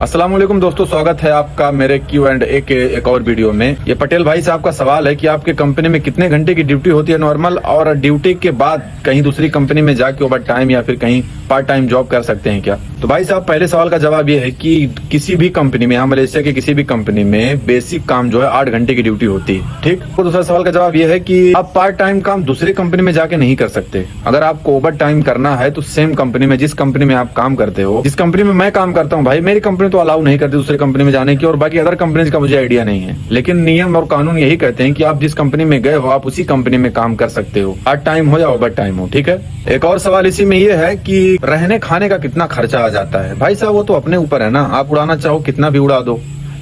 अस्सलाम वालेकुम दोस्तों, स्वागत है आपका मेरे Q&A के एक और वीडियो में। ये पटेल भाई साहब का सवाल है कि आपके कंपनी में कितने घंटे की ड्यूटी होती है नॉर्मल, और ड्यूटी के बाद कहीं दूसरी कंपनी में जाके ओवर टाइम या फिर कहीं पार्ट टाइम जॉब कर सकते हैं क्या। तो भाई साहब, पहले सवाल का जवाब ये है कि किसी भी कंपनी में, यहाँ मलेशिया के किसी भी कंपनी में बेसिक काम जो है 8 घंटे की ड्यूटी होती है, ठीक। तो दूसरा सवाल का जवाब ये है कि आप पार्ट टाइम काम दूसरी कंपनी में जाके नहीं कर सकते। अगर आपको ओवर टाइम करना है तो सेम कंपनी में, जिस कंपनी में आप काम करते हो, जिस कंपनी में मैं काम करता हूँ भाई, मेरी कंपनी तो अलाउ नहीं करती दूसरी कंपनी में जाने की, और बाकी अदर कंपनीज का मुझे आइडिया नहीं है। लेकिन नियम और कानून यही कहते हैं कि आप जिस कंपनी में गए हो आप उसी कंपनी में काम कर सकते हो, पार्ट टाइम हो या ओवर टाइम हो, ठीक है। एक और सवाल इसी में ये है कि रहने खाने का कितना खर्चा आ जाता है। भाई साहब, वो तो अपने ऊपर है ना, आप उड़ाना चाहो कितना भी उड़ा दो,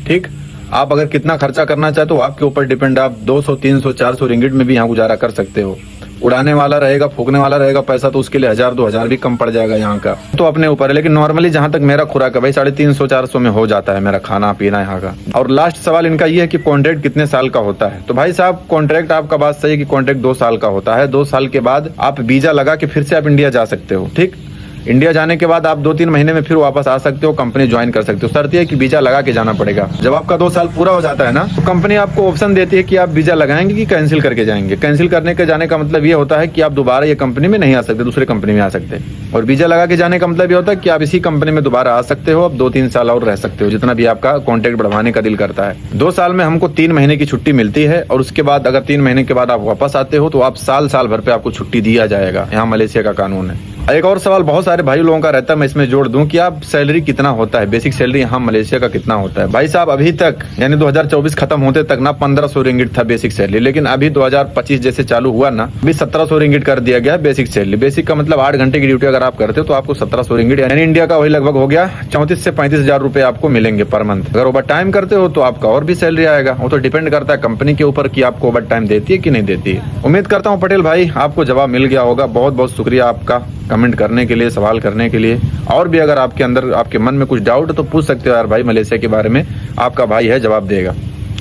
ठीक। आप अगर कितना खर्चा करना चाहते हो आपके ऊपर डिपेंड, आप 200, 300, 400 रिंगिट में भी यहाँ गुजारा कर सकते हो। उड़ाने वाला रहेगा, फूकने वाला रहेगा पैसा, तो उसके लिए 1000, 2000 भी कम पड़ जाएगा यहाँ का, तो अपने ऊपर है। लेकिन नॉर्मली जहाँ तक मेरा खुराक है भाई 350, 400 में हो जाता है मेरा खाना पीना यहाँ का। और लास्ट सवाल इनका ये है कि कॉन्ट्रैक्ट कितने साल का होता है। तो भाई साहब, कॉन्ट्रैक्ट आपका बात सही है कि कॉन्ट्रैक्ट 2 साल का होता है। 2 साल के बाद आप वीजा लगा के फिर से आप इंडिया जा सकते हो, ठीक। इंडिया जाने के बाद आप 2-3 महीने में फिर वापस आ सकते हो, कंपनी ज्वाइन कर सकते हो। शर्त यह है कि वीजा लगा के जाना पड़ेगा। जब आपका 2 साल पूरा हो जाता है ना, तो कंपनी आपको ऑप्शन देती है कि आप वीजा लगाएंगे कि कैंसिल करके जाएंगे। कैंसिल करने के जाने का मतलब ये होता है कि आप दोबारा ये कंपनी में नहीं आ सकते, दूसरे कंपनी में आ सकते। और वीजा लगा के जाने का मतलब ये होता है कि आप इसी कंपनी में दोबारा आ सकते हो, अब 2-3 साल और रह सकते हो, जितना भी आपका कॉन्ट्रैक्ट बढ़वाने का दिल करता है। 2 साल में हमको 3 महीने की छुट्टी मिलती है, और उसके बाद अगर 3 महीने के बाद आप वापस आते हो तो आप साल भर पे आपको छुट्टी दिया जाएगा। यहाँ मलेशिया का कानून है। एक और सवाल बहुत सारे भाई लोगों का रहता है, मैं इसमें जोड़ दूं कि आप सैलरी कितना होता है, बेसिक सैलरी यहाँ मलेशिया का कितना होता है। भाई साहब, अभी तक यानी 2024 खत्म होते तक ना 1500 रिंगिट था बेसिक सैलरी, लेकिन अभी 2025 जैसे चालू हुआ ना, अभी 1700 रिंगिट कर दिया गया बेसिक सैलरी। बेसिक का मतलब 8 घंटे की ड्यूटी अगर आप करते हो तो आपको 1700 रिंगिट, यानी इंडिया का वही लगभग हो गया 34 से 35 हजार रुपए आपको मिलेंगे पर मंथ। अगर ओवर टाइम करते हो तो आपका और भी सैलरी आएगा। वो तो डिपेंड करता है कंपनी के ऊपर कि आपको ओवर टाइम देती है कि नहीं देती है। उम्मीद करता हूँ पटेल भाई आपको जवाब मिल गया होगा। बहुत बहुत शुक्रिया आपका कमेंट करने के लिए, सवाल करने के लिए। और भी अगर आपके अंदर, आपके मन में कुछ डाउट है तो पूछ सकते हो यार भाई, मलेशिया के बारे में आपका भाई है, जवाब देगा।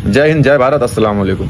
जय हिंद, जय भारत, अस्सलाम वालेकुम।